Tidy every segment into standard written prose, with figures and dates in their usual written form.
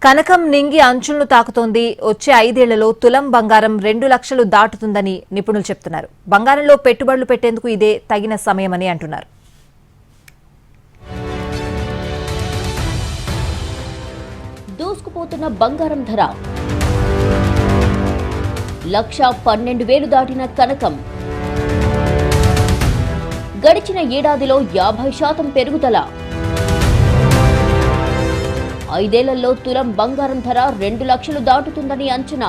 కనకం నింగి అంచులను తాకుతోంది. వచ్చే 5 ఏళ్లలో తులం బంగారం 2 లక్షలు దాటుతుందని నిపుణులు చెప్తున్నారు. బంగారంలో పెట్టుబడులు పెట్టేందుకు ఇదే తగిన సమయమని అంటున్నారు. దూసుకుపోతున్న బంగారం ధర 1,12,000 దాటిన కనకం గడిచిన ఏడాదిలో 50% పెరుగుదల. 5 ఏళ్లలో తులం బంగారం ధర 2 లక్షలు దాటుతుందని అంచనా.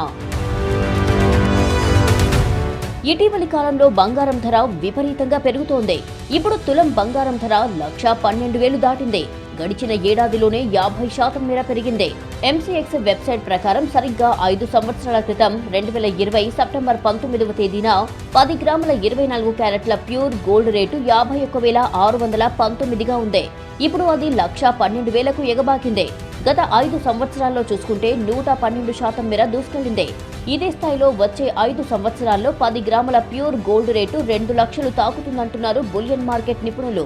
ఇటీవలి కాలంలో బంగారం ధర విపరీతంగా పెరుగుతోంది. ఇప్పుడు తులం బంగారం ధర 1,12,000 దాటింది. గడిచిన ఏడాదిలోనే 50% మేర పెరిగింది. ఎంసీఎక్స్ వెబ్సైట్ ప్రకారం సరిగ్గా 5 సంవత్సరాల క్రితం 2020 సెప్టెంబర్ 19వ తేదీన 10 గ్రాముల 24 క్యారెట్ల ప్యూర్ గోల్డ్ రేటు 51,619గా ఉంది. ఇప్పుడు అది 1,12,000కు ఎగబాకింది. గత 5 సంవత్సరాల్లో చూసుకుంటే 112% మేర దూసుకెళ్లింది. ఇదే స్థాయిలో వచ్చే 5 సంవత్సరాల్లో 10 గ్రాముల ప్యూర్ గోల్డ్ రేటు 2 లక్షలు తాకుతుందంటున్నారు బులియన్ మార్కెట్ నిపుణులు.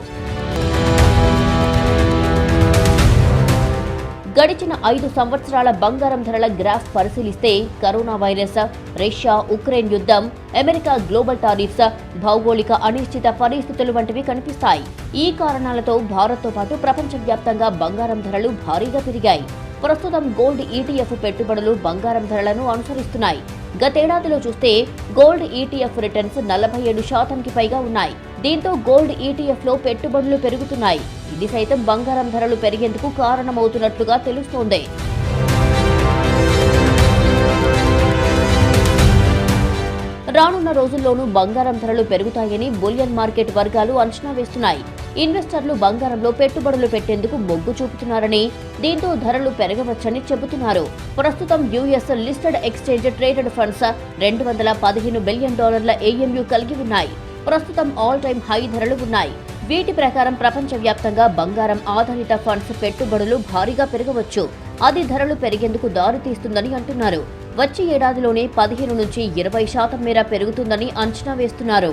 గడిచిన 5 సంవత్సరాల బంగారం ధరల గ్రాఫ్ పరిశీలిస్తే కరోనా వైరస్, రష్యా ఉక్రెయిన్ యుద్ధం, అమెరికా గ్లోబల్ టారిఫ్స్, భౌగోళిక అనిశ్చిత పరిస్థితులు వంటివి కనిపిస్తాయి. ఈ కారణాలతో భారత్తో పాటు ప్రపంచవ్యాప్తంగా బంగారం ధరలు భారీగా పెరిగాయి. ప్రస్తుతం గోల్డ్ ఈటీఎఫ్ పెట్టుబడులు బంగారం ధరలను అనుసరిస్తున్నాయి. గతేడాదిలో చూస్తే గోల్డ్ ఈటీఎఫ్ రిటర్న్స్ 47%కి పైగా ఉన్నాయి. దీంతో గోల్డ్ ఈటీఎఫ్ లో పెట్టుబడులు పెరుగుతున్నాయి. ఇది సైతం బంగారం ధరలు పెరిగేందుకు కారణమవుతున్నట్లుగా తెలుస్తోంది. రానున్న రోజుల్లోనూ బంగారం ధరలు పెరుగుతాయని బులియన్ మార్కెట్ వర్గాలు అంచనా వేస్తున్నాయి. ఇన్వెస్టర్లు బంగారంలో పెట్టుబడులు పెట్టేందుకు మొగ్గు చూపుతున్నారని, దీంతో ధరలు పెరగవచ్చని చెబుతున్నారు. ప్రస్తుతం US listed exchange traded funds $215 billion AMU కలిగి ఉన్నాయి. ప్రస్తుతం ఆల్ టైమ్ హై ధరలు ఉన్నాయి. వీటి ప్రకారం ప్రపంచవ్యాప్తంగా బంగారం ఆధారిత ఫండ్స్ పెట్టుబడులు భారీగా పెరగవచ్చు. అది ధరలు పెరిగేందుకు దారితీస్తుందని అంటున్నారు. వచ్చే ఏడాదిలోనే 15 నుంచి 20% మేర పెరుగుతుందని అంచనా వేస్తున్నారు.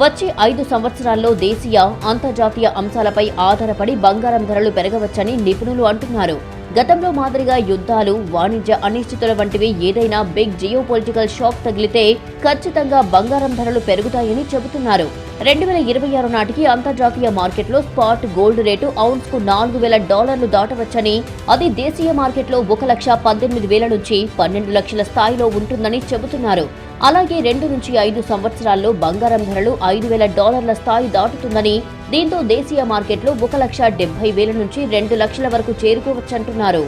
వచ్చే 5 సంవత్సరాల్లో దేశీయ, అంతర్జాతీయ అంశాలపై ఆధారపడి బంగారం ధరలు పెరగవచ్చని నిపుణులు అంటున్నారు. గతంలో మాదిరిగా యుద్ధాలు, వాణిజ్య అనిశ్చితుల వంటివి ఏదైనా బిగ్ జియోపొలిటికల్ షాక్ తగిలితే ఖచ్చితంగా బంగారం ధరలు పెరుగుతాయని చెబుతున్నారు. 2026 నాటికి అంతర్జాతీయ మార్కెట్లో స్పాట్ గోల్డ్ రేటు ఔన్స్ కు $4,000 దాటవచ్చని, అది దేశీయ మార్కెట్లో 1,18,000 నుంచి 12 లక్షల స్థాయిలో ఉంటుందని చెబుతున్నారు. అలాగే 2 నుంచి 5 సంవత్సరాల్లో బంగారం ధరలు $5,000 స్థాయి దాటుతుందని, దీంతో దేశీయ మార్కెట్లో 1,70,000 నుంచి 2 లక్షల వరకు చేరుకోవచ్చంటున్నారు.